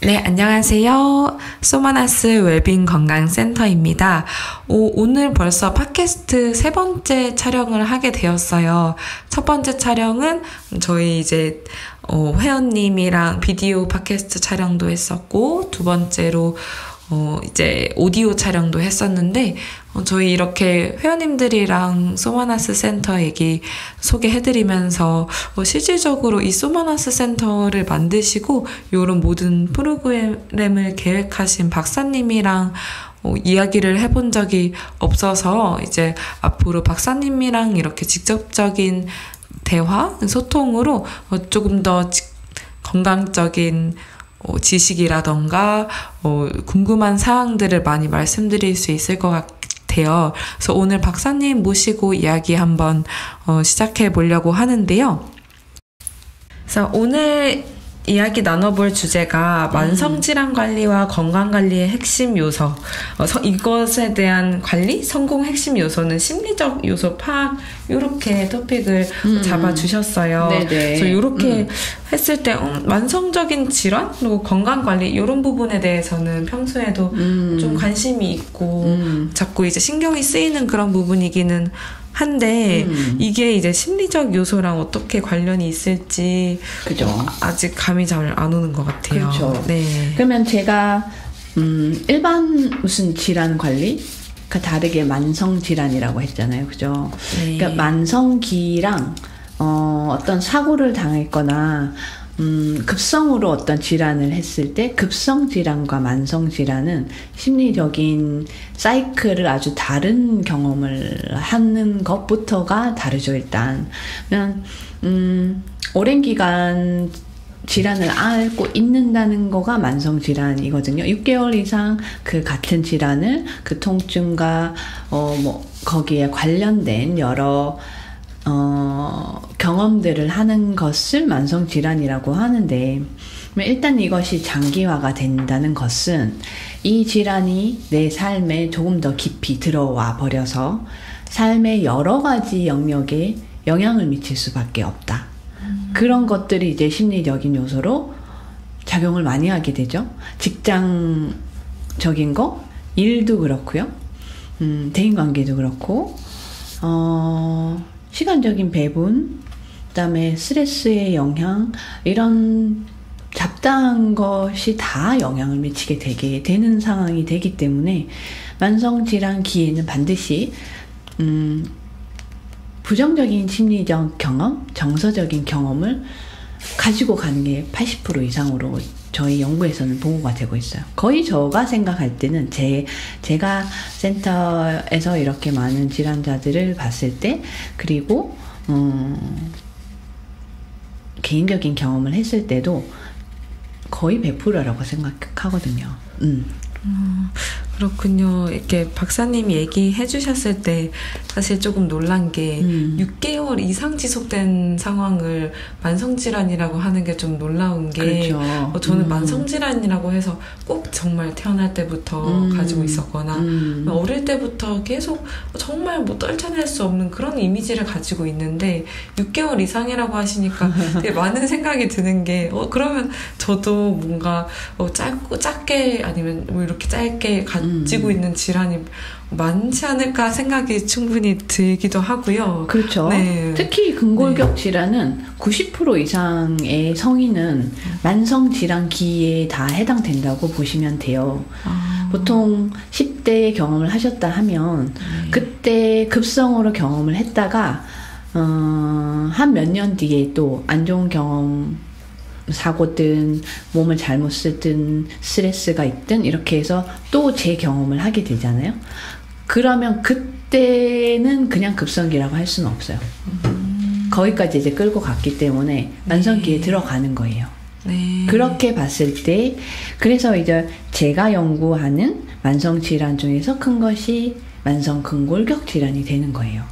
네, 안녕하세요. 소마나스 웰빙 건강센터입니다. 오늘 벌써 팟캐스트 세 번째 촬영을 하게 되었어요. 첫 번째 촬영은 저희 이제 회원님이랑 비디오 팟캐스트 촬영도 했었고, 두 번째로 이제 오디오 촬영도 했었는데, 저희 이렇게 회원님들이랑 소마나스 센터 얘기 소개해드리면서 실질적으로 이 소마나스 센터를 만드시고 이런 모든 프로그램을 계획하신 박사님이랑 이야기를 해본 적이 없어서 이제 앞으로 박사님이랑 이렇게 직접적인 대화, 소통으로 조금 더 건강적인 지식이라던가 궁금한 사항들을 많이 말씀드릴 수 있을 것 같아요. 그래서 오늘 박사님 모시고 이야기 한번 시작해 보려고 하는데요. 그래서 오늘 이야기 나눠볼 주제가 만성질환 관리와 건강 관리의 핵심 요소. 이것에 대한 관리, 성공 핵심 요소는 심리적 요소 파악, 이렇게 토픽을 잡아주셨어요. 네네. 그래서 이렇게 했을 때 만성적인 질환, 그리고 건강 관리 이런 부분에 대해서는 평소에도 좀 관심이 있고 자꾸 이제 신경이 쓰이는 그런 부분이기는 한데 이게 이제 심리적 요소랑 어떻게 관련이 있을지 그죠. 아직 감이 잘 안 오는 것 같아요. 그렇죠. 네. 그러면 제가 일반 무슨 질환 관리가 다르게 만성 질환이라고 했잖아요, 그죠? 네. 그러니까 만성기랑 어떤 사고를 당했거나 급성으로 어떤 질환을 했을 때 급성 질환과 만성 질환은 심리적인 사이클을 아주 다른 경험을 하는 것부터가 다르죠. 일단 오랜 기간 질환을 앓고 있는다는 거가 만성 질환이거든요. 6개월 이상 그 같은 질환을 그 통증과 거기에 관련된 여러 경험들을 하는 것을 만성질환이라고 하는데, 일단 이것이 장기화가 된다는 것은 이 질환이 내 삶에 조금 더 깊이 들어와 버려서 삶의 여러 가지 영역에 영향을 미칠 수밖에 없다. 그런 것들이 이제 심리적인 요소로 작용을 많이 하게 되죠. 직장적인 거, 일도 그렇고요. 대인관계도 그렇고, 시간적인 배분, 그다음에 스트레스의 영향, 이런 잡다한 것이 다 영향을 미치게 되는 상황이 되기 때문에 만성질환기에는 반드시 부정적인 심리적 경험, 정서적인 경험을 가지고 가는 게 80% 이상으로 저희 연구에서는 보고가 되고 있어요. 거의 제가 생각할 때는 제가 센터에서 이렇게 많은 질환자들을 봤을 때, 그리고 개인적인 경험을 했을 때도 거의 100%라고 생각하거든요. 그렇군요. 이렇게 박사님이 얘기해 주셨을 때 사실 조금 놀란 게 6개월 이상 지속된 상황을 만성질환이라고 하는 게 좀 놀라운 게, 그렇죠. 저는 만성질환이라고 해서 꼭 정말 태어날 때부터 가지고 있었거나 어릴 때부터 계속 정말 뭐 떨쳐낼 수 없는 그런 이미지를 가지고 있는데 6개월 이상이라고 하시니까 되게 많은 생각이 드는 게 그러면 저도 뭔가 작게 아니면 뭐 이렇게 짧게 가지고 있는 질환이 많지 않을까 생각이 충분히 들기도 하고요. 그렇죠. 네. 특히 근골격 질환은 90% 이상의 성인은 만성 질환기에 다 해당된다고 보시면 돼요. 보통 10대에 경험을 하셨다 하면 그때 급성으로 경험을 했다가 한 몇 년 뒤에 또 안 좋은 경험, 사고든 몸을 잘못 쓰든 스트레스가 있든 이렇게 해서 또 재경험을 하게 되잖아요. 그러면 그때는 그냥 급성기라고 할 수는 없어요. 거기까지 이제 끌고 갔기 때문에 만성기에 들어가는 거예요. 네. 그렇게 봤을 때, 그래서 이제 제가 연구하는 만성질환 중에서 큰 것이 만성근골격 질환이 되는 거예요.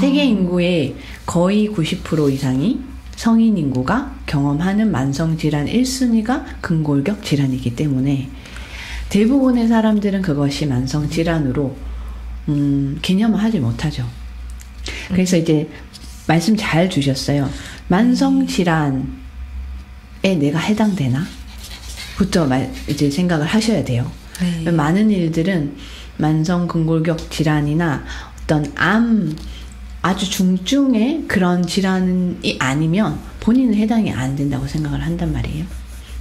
세계 인구의 거의 90% 이상이 성인 인구가 경험하는 만성질환 1순위가 근골격 질환이기 때문에 대부분의 사람들은 그것이 만성질환으로 개념을 하지 못하죠. 그래서 이제 말씀 잘 주셨어요. 만성질환에 내가 해당되나? 부터 이제 생각을 하셔야 돼요. 네. 많은 일들은 만성 근골격 질환이나 어떤 암 아주 중증의 그런 질환이 아니면 본인은 해당이 안 된다고 생각을 한단 말이에요.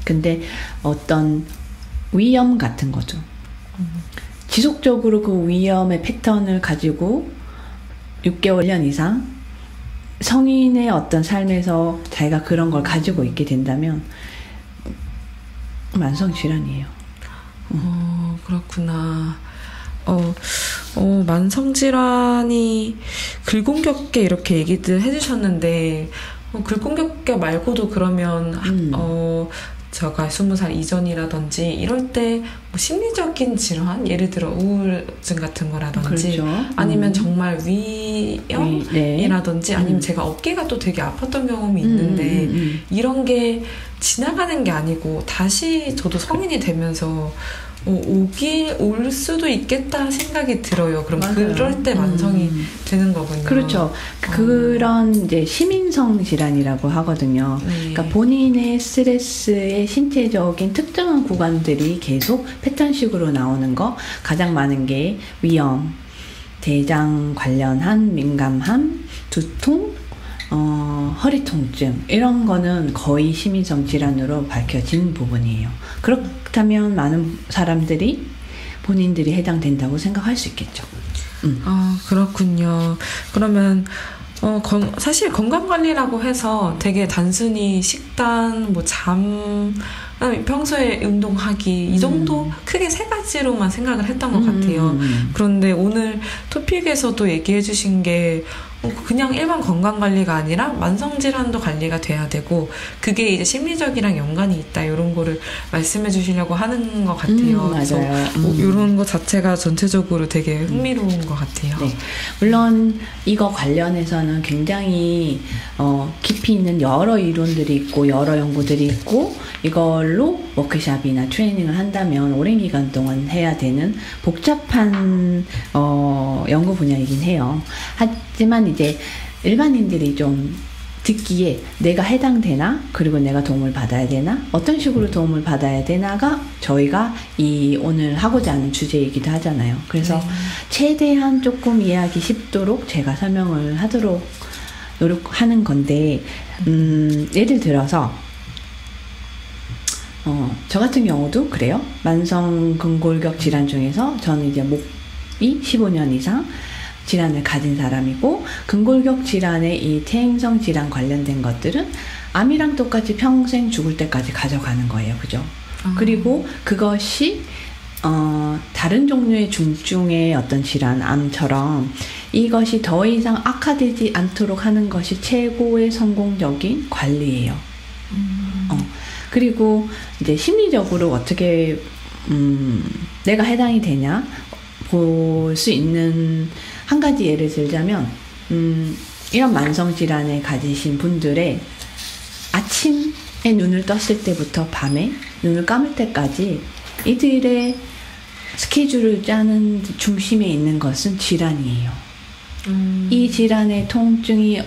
근데 어떤 위험 같은 거죠. 지속적으로 그 위험의 패턴을 가지고 6개월, 1년 이상 성인의 어떤 삶에서 자기가 그런 걸 가지고 있게 된다면 만성 질환이에요. 그렇구나. 만성 질환이 글공격계 이렇게 얘기들 해주셨는데 글공격계 말고도 그러면 제가 20살 이전이라든지 이럴 때 뭐 심리적인 질환, 예를 들어 우울증 같은 거라든지 그렇죠. 아니면 정말 위염이라든지 아니면 제가 어깨가 또 되게 아팠던 경험이 있는데 이런 게 지나가는 게 아니고 다시 저도 성인이 되면서 올 수도 있겠다 생각이 들어요. 그럼 맞아요. 그럴 때 만성이 되는 거군요. 그렇죠. 그런 이제 시민성 질환이라고 하거든요. 네. 그러니까 본인의 스트레스의 신체적인 특정한 구간들이 계속 패턴식으로 나오는 거, 가장 많은 게 위염, 대장 관련한 민감함, 두통, 허리 통증 이런 거는 거의 시민성 질환으로 밝혀진 부분이에요. 그렇다면 많은 사람들이 본인들이 해당된다고 생각할 수 있겠죠. 그렇군요. 그러면 사실 건강관리라고 해서 되게 단순히 식단, 뭐 잠, 평소에 운동하기 이 정도 크게 세 가지로만 생각을 했던 것 같아요. 그런데 오늘 토픽에서도 얘기해 주신 게 그냥 일반 건강관리가 아니라 만성질환도 관리가 돼야 되고 그게 이제 심리적이랑 연관이 있다 이런 거를 말씀해 주시려고 하는 것 같아요. 맞아요. 그래서 이런 것 자체가 전체적으로 되게 흥미로운 것 같아요. 네. 물론 이거 관련해서는 굉장히 깊이 있는 여러 이론들이 있고 여러 연구들이 있고 이걸로 워크숍이나 트레이닝을 한다면 오랜 기간 동안 해야 되는 복잡한 연구 분야이긴 해요. 하지만 이제 일반인들이 좀 듣기에 내가 해당되나 그리고 내가 도움을 받아야 되나 어떤 식으로 도움을 받아야 되나가 저희가 이 오늘 하고자 하는 주제이기도 하잖아요. 그래서 최대한 조금 이해하기 쉽도록 제가 설명을 하도록 노력하는 건데 예를 들어서 저 같은 경우도 그래요. 만성 근골격 질환 중에서 저는 이제 목이 15년 이상 질환을 가진 사람이고 근골격 질환의 이 퇴행성 질환 관련된 것들은 암이랑 똑같이 평생 죽을 때까지 가져가는 거예요. 그죠? 그리고 그것이 다른 종류의 중증의 어떤 질환, 암처럼 이것이 더 이상 악화되지 않도록 하는 것이 최고의 성공적인 관리예요. 그리고 이제 심리적으로 어떻게 내가 해당이 되냐 볼 수 있는 한 가지 예를 들자면 이런 만성질환을 가지신 분들의 아침에 눈을 떴을 때부터 밤에 눈을 감을 때까지 이들의 스케줄을 짜는 중심에 있는 것은 질환이에요. 이 질환의 통증이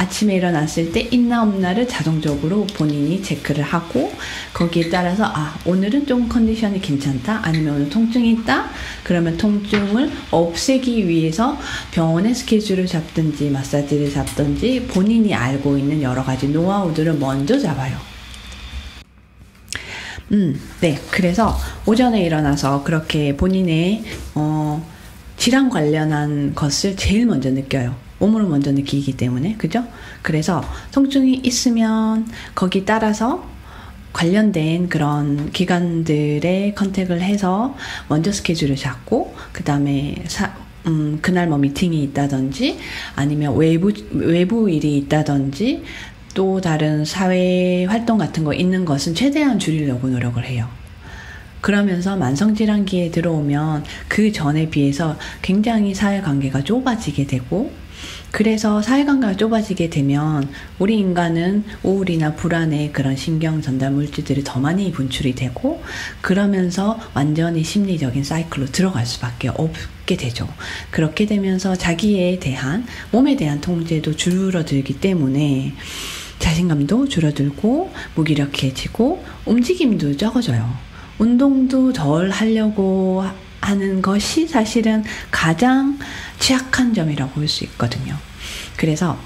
아침에 일어났을 때 있나 없나를 자동적으로 본인이 체크를 하고 거기에 따라서 오늘은 좀 컨디션이 괜찮다 아니면 오늘 통증이 있다 그러면 통증을 없애기 위해서 병원에 스케줄을 잡든지 마사지를 잡든지 본인이 알고 있는 여러 가지 노하우들을 먼저 잡아요. 네, 그래서 오전에 일어나서 그렇게 본인의 질환 관련한 것을 제일 먼저 느껴요. 몸으로 먼저 느끼기 때문에, 그죠? 그래서 통증이 있으면 거기 따라서 관련된 그런 기관들의 컨택을 해서 먼저 스케줄을 잡고 그 다음에 그날 뭐 미팅이 있다든지 아니면 외부 일이 있다든지 또 다른 사회 활동 같은 거 있는 것은 최대한 줄이려고 노력을 해요. 그러면서 만성질환기에 들어오면 그 전에 비해서 굉장히 사회관계가 좁아지게 되고 그래서 사회관계가 좁아지게 되면 우리 인간은 우울이나 불안의 그런 신경 전달 물질들이 더 많이 분출이 되고 그러면서 완전히 심리적인 사이클로 들어갈 수밖에 없게 되죠. 그렇게 되면서 자기에 대한 몸에 대한 통제도 줄어들기 때문에 자신감도 줄어들고 무기력해지고 움직임도 적어져요. 운동도 덜 하려고 하는 것이 사실은 가장 취약한 점이라고 볼 수 있거든요. 그래서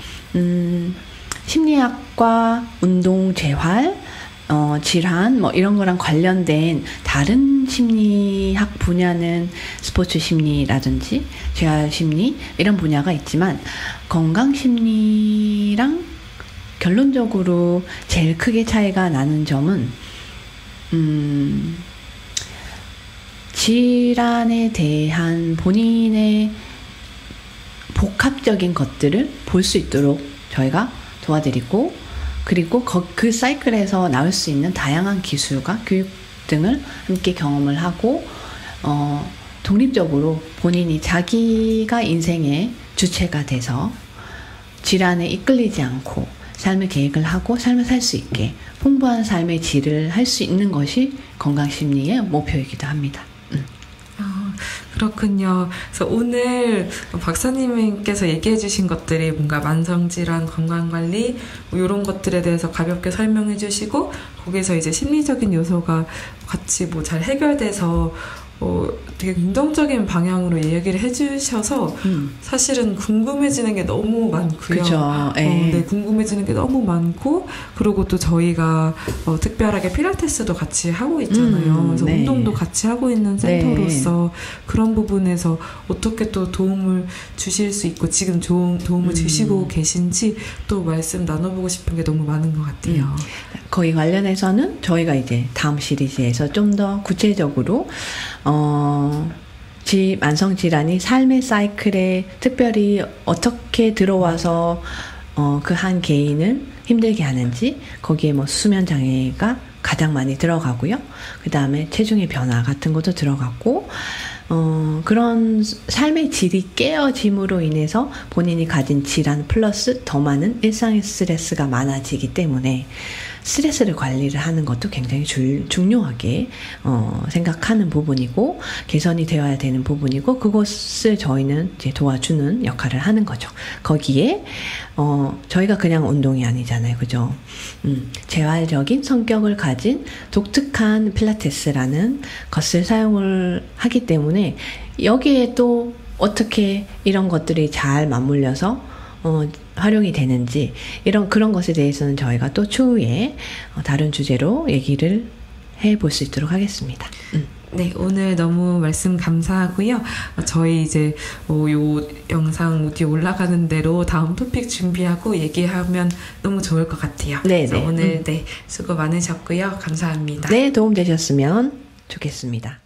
심리학과 운동 재활, 질환 뭐 이런 거랑 관련된 다른 심리학 분야는 스포츠 심리라든지 재활 심리 이런 분야가 있지만 건강 심리랑 결론적으로 제일 크게 차이가 나는 점은 질환에 대한 본인의 복합적인 것들을 볼 수 있도록 저희가 도와드리고, 그리고 그 사이클에서 나올 수 있는 다양한 기술과 교육 등을 함께 경험을 하고 독립적으로 본인이 자기가 인생의 주체가 돼서 질환에 이끌리지 않고 삶의 계획을 하고 삶을 살 수 있게 풍부한 삶의 질을 할 수 있는 것이 건강심리의 목표이기도 합니다. 그렇군요. 그래서 오늘 박사님께서 얘기해 주신 것들이 뭔가 만성질환, 건강관리 이런 것들에 대해서 가볍게 설명해 주시고, 거기서 이제 심리적인 요소가 같이 뭐 잘 해결돼서 되게 긍정적인 방향으로 이야기를 해주셔서 사실은 궁금해지는 게 너무 많고요. 그렇죠. 네, 궁금해지는 게 너무 많고, 그리고 또 저희가 특별하게 필라테스도 같이 하고 있잖아요. 그래서 네. 운동도 같이 하고 있는 센터로서 네. 그런 부분에서 어떻게 또 도움을 주실 수 있고 지금 도움을 주시고 계신지 또 말씀 나눠보고 싶은 게 너무 많은 것 같아요. 거기 관련해서는 저희가 이제 다음 시리즈에서 좀 더 구체적으로 만성질환이 삶의 사이클에 특별히 어떻게 들어와서 그 한 개인을 힘들게 하는지, 거기에 뭐 수면 장애가 가장 많이 들어가고요. 그 다음에 체중의 변화 같은 것도 들어가고, 그런 삶의 질이 깨어짐으로 인해서 본인이 가진 질환 플러스 더 많은 일상의 스트레스가 많아지기 때문에 스트레스를 관리를 하는 것도 굉장히 중요하게 생각하는 부분이고 개선이 되어야 되는 부분이고, 그것을 저희는 이제 도와주는 역할을 하는 거죠. 거기에 저희가 그냥 운동이 아니잖아요, 그죠? 재활적인 성격을 가진 독특한 필라테스라는 것을 사용을 하기 때문에 여기에 또 어떻게 이런 것들이 잘 맞물려서 활용이 되는지 그런 것에 대해서는 저희가 또 추후에 다른 주제로 얘기를 해볼 수 있도록 하겠습니다. 네, 오늘 너무 말씀 감사하고요. 저희 이제 요 영상 오디오 올라가는 대로 다음 토픽 준비하고 얘기하면 너무 좋을 것 같아요. 네, 그래서 오늘 수고 많으셨고요. 감사합니다. 네, 도움 되셨으면 좋겠습니다.